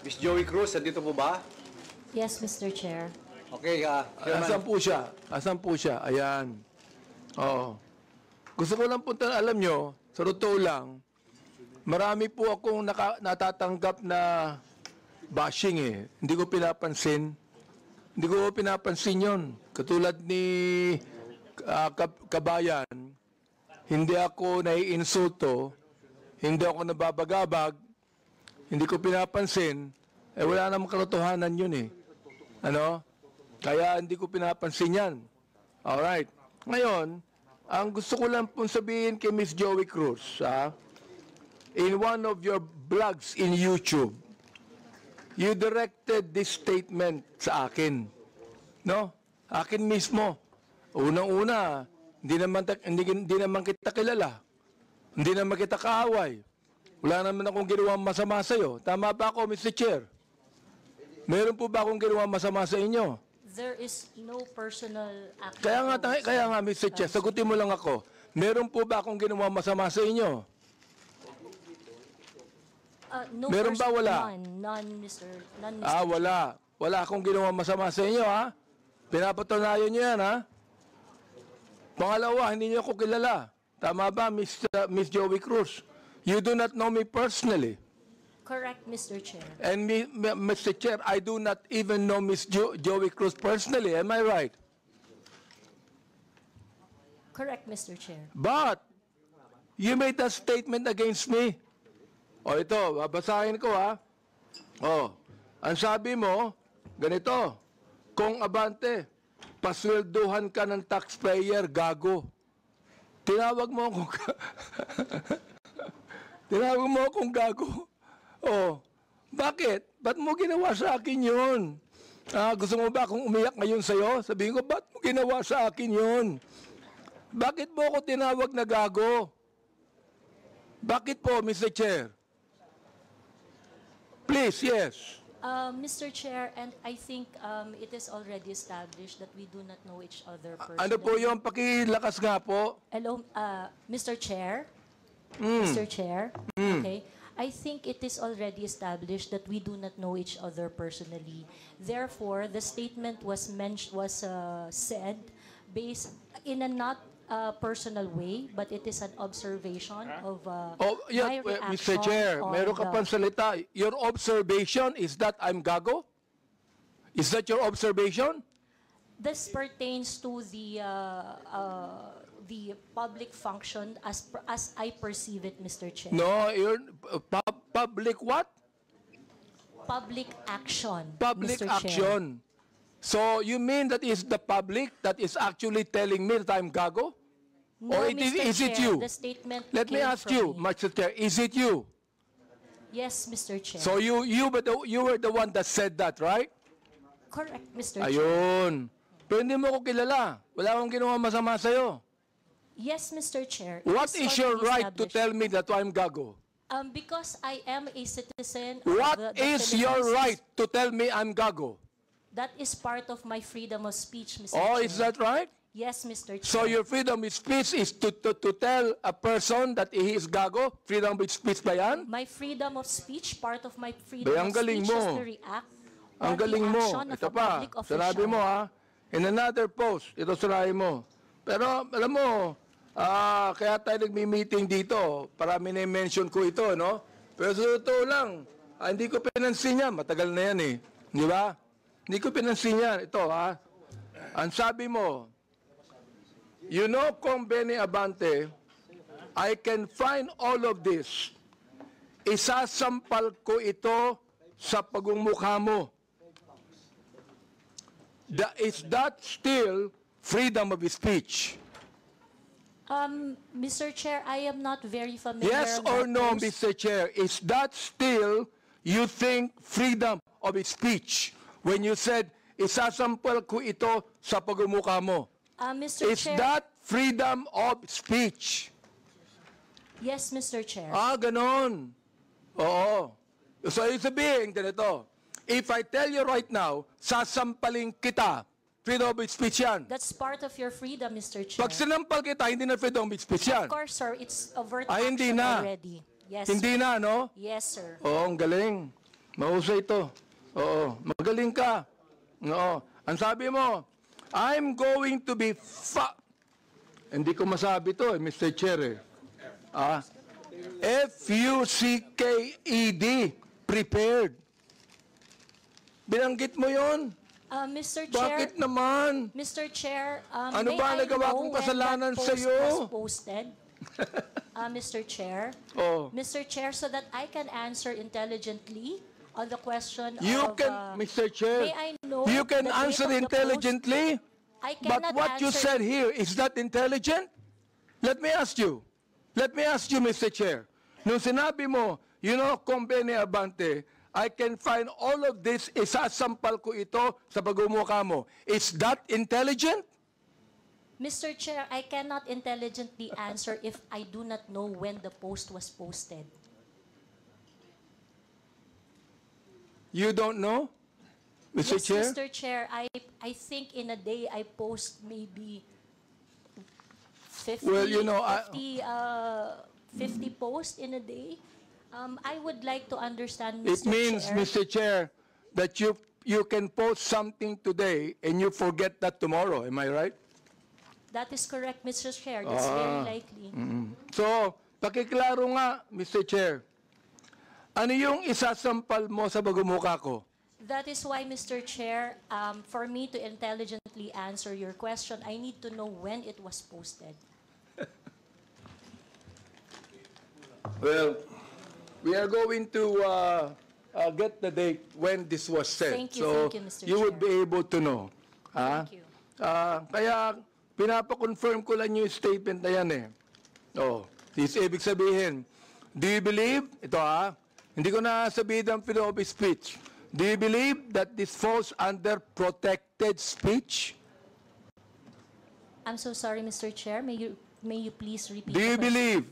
Miss Joey Cruz, nandito po ba? Yes, Mr. Chair. Okay, Chairman. Asan po siya? Asan po siya? Ayan. Oo. Gusto ko lang punta, alam nyo, sa totoo lang, marami po akong natatanggap na bashing eh. Hindi ko pinapansin. Hindi ko pinapansin yon. Katulad ni Kabayan, hindi ako naiinsulto, hindi ako nababagabag, hindi ko pinapansin, eh wala namang katotohanan yun eh. Ano? Kaya hindi ko pinapansin yan. Alright. Ngayon, ang gusto ko lang pong sabihin kay Miss Joey Cruz, in one of your blogs in YouTube, you directed this statement sa akin. No? Akin mismo. Unang-una, hindi naman kita kilala. Hindi naman kita kaaway. Wala naman akong ginawang masama sa iyo. Tama ba ako, Mr. Chair? Meron po ba akong ginawang masama sa inyo? There is no personal act. Kaya nga, Mr. Chair, sagutin mo lang ako. Meron po ba akong ginawang masama sa inyo? No Meron ba? Wala? None, Mr. None, Mr. Wala. Wala akong ginawang masama sa inyo, ha? Pinapatunayan nyo yan, ha? Pangalawa, hindi nyo ako kilala. Tama ba, Miss Joey Cruz? You do not know me personally. Correct, Mr. Chair. And Mr. Chair, I do not even know Miss Joey Cruz personally. Am I right? Correct, Mr. Chair. But, you made a statement against me. O ito, babasahin ko ha. O, ang sabi mo, ganito, kung Abante, paswelduhan ka ng taxpayer, gago. Tinawag mo akong tinawag mo akong gago. O, bakit? Ba't mo ginawa sa akin yun? Gusto mo ba akong umiyak ngayon sa'yo? Sabihin ko, ba't mo ginawa sa akin yun? Bakit mo ako tinawag na gago? Bakit po, Mr. Chair? Please, yes. Mr. Chair, and I think it is already established that we do not know each other personally. Ano po yung pakilakas nga po? Hello, Mr. Chair? Mr. Chair? Okay. I think it is already established that we do not know each other personally. Therefore, the statement was said based in a not personal way, but it is an observation of my reaction. Mr. Chair, meron ka pang salita. Your observation is that I'm gago? Is that your observation? This pertains to the public function as I perceive it, Mr. Chair. No, public what? Public action, Public Mr. Chair. action. So you mean that is the public that is actually telling me that I'm gago? No, Or Mr. is it Chair, you? the statement Let me came ask from you, me. Mr. Chair, is it you? Yes, Mr. Chair. So you were the one that said that, right? Correct, Mr. Chair. Ayun. Pero hindi mo ako kilala. Wala akong ginawa masama sa'yo. Yes, Mr. Chair. It What is your already right to established. tell me that I'm gago? Because I am a citizen of What the is your Philippines. right to tell me I'm gago? That is part of my freedom of speech, Mr. Oh, Chair. is that right? Yes, Mr. Chair. So your freedom of speech is to tell a person that he is gago? Freedom of speech ba yan? My freedom of speech, part of my freedom Ang of galing speech mo. is to react Ang on the galing mo. action of Ito a pa, public official. sinabi mo ha, in another post, ito sinabi mo. Pero alam mo, kaya tayo nagmi-meeting dito, para mini-mention ko ito, no? Pero sa totoo lang, hindi ko pinansin yan, matagal na yan eh. Di ba? Hindi ko pinansin yan. Ito ha, ang sabi mo, you know, Kong Benny Abante, I can find all of this. Isasampal ko ito sa pagmumukha mo. Is that still freedom of speech? Mr. Chair, I am not very familiar. Yes on or that no, post. Mr. Chair? Is that still, you think, freedom of speech? When you said, isasampal ko ito sa pagmumukha mo. Mr. Is Chair, that freedom of speech? yes, Mr. Chair. Ganon. Oo. So, ibig sabihin, ganito. If I tell you right now, sasampaling kita, freedom of speech yan. That's part of your freedom, Mr. Chair. Pag sinampal kita, hindi na freedom of speech yan. Of course, sir, it's overt Hindi action na. already. Yes, Hindi sir. na, no? Yes, sir. Oo, ang galing. Mahusay ito. Oo. Magaling ka. Oo. Ang sabi mo, I'm going to be Hindi ko masabi to, Mr. Chair. F-U-C-K-E-D. Prepared. Binanggit mo yon? Mr. Chair, Bakit naman? Mr. Chair, Ano may ba I nagawa know kong when kasalanan that post sa'yo? was posted? Mr. Chair, Oh. Mr. Chair, so that I can answer intelligently on the question You of... can, Mr. Chair, may I know you can the date answer of the intelligently, I but cannot what you answer- said here, is that intelligent? Let me ask you, Mr. Chair. Nung sinabi mo, Convene Abante, I can find all of this, isasampal ko ito sa pagmumukha mo. Is that intelligent? Mr. Chair, I cannot intelligently answer if I do not know when the post was posted. You don't know, Mr. Yes, Chair? Mr. Chair, I think in a day I post maybe 50, Well, 50 posts in a day. I would like to understand, It Mr. means, Chair. Mr. Chair, that you can post something today and you forget that tomorrow. Am I right? That is correct, Mr. Chair. That's Ah. very likely. So, pakiklaro nga, Mr. Chair. Ano yung isasampal mo sa pagmumukha ko? That is why, Mr. Chair, for me to intelligently answer your question, I need to know when it was posted. Well, we are going to get the date when this was said. Thank you, so Mr. you would Chair. be able to know. Thank you. Kaya pinapa-confirm ko lang yung statement na yan eh. Oh, this ibig sabihin, do you believe, hindi ko na sabihin ang freedom of speech. Do you believe that this falls under protected speech? I'm so sorry, Mr. Chair. May you please repeat Do you the question? believe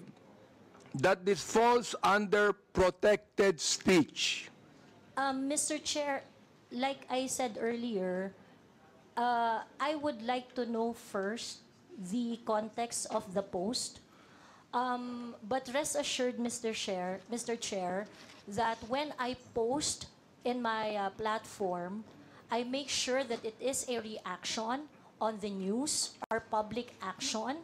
that this falls under protected speech? Mr. Chair, like I said earlier, I would like to know first the context of the post. But rest assured, Mr. Chair, that when I post in my platform, I make sure that it is a reaction on the news or public action.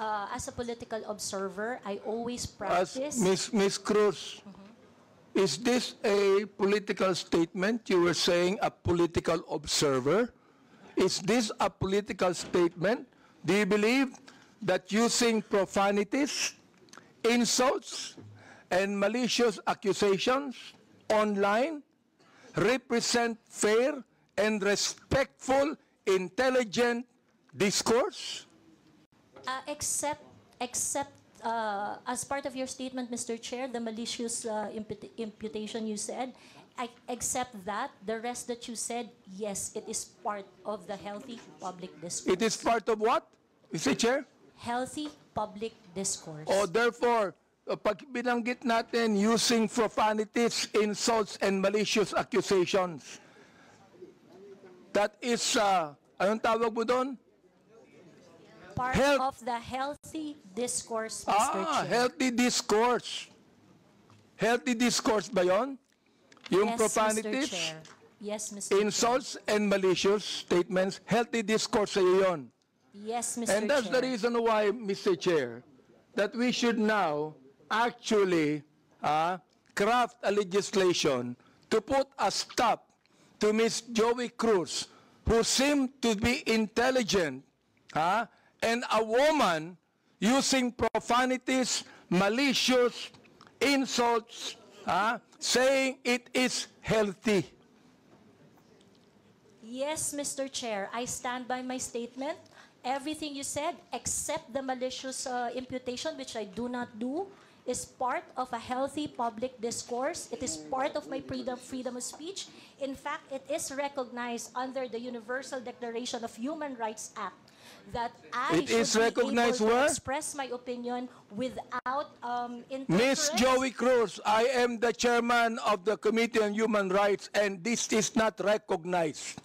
As a political observer, I always As practice. Ms. Cruz, is this a political statement? You were saying a political observer. Is this a political statement? Do you believe that using profanities, insults, and malicious accusations online represent fair and respectful, intelligent discourse? Except as part of your statement, Mr. Chair, the malicious imputation you said, I accept that. The rest that you said, yes, it is part of the healthy public discourse. It is part of what, Mr. Chair? Healthy public discourse. O therefore, pag binanggit natin using profanities, insults, and malicious accusations, that is, anong tawag mo doon? Part health- of the healthy discourse, Mr. Chair. Healthy discourse. Healthy discourse ba yon? Yung Yes, profanities, Mr. Chair. Yes, Mr. Chair. insults, and malicious statements, healthy discourse sa'yo yun. Yes, Mr. And that's the Chair. reason why, Mr. Chair, that we should now actually craft a legislation to put a stop to Ms. Joey Cruz, who seemed to be intelligent, and a woman using profanities, malicious insults, saying it is healthy. Yes, Mr. Chair, I stand by my statement. Everything you said, except the malicious imputation, which I do not do, is part of a healthy public discourse. It is part of my freedom of speech. In fact, it is recognized under the Universal Declaration of Human Rights Act that I It is should be recognized able to where? express my opinion without Ms. interference. Joey Cruz, I am the chairman of the Committee on Human Rights, and this is not recognized.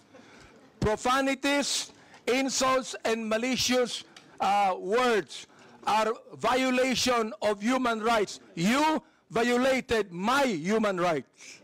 Profanities, insults, and malicious words are violation of human rights. You violated my human rights.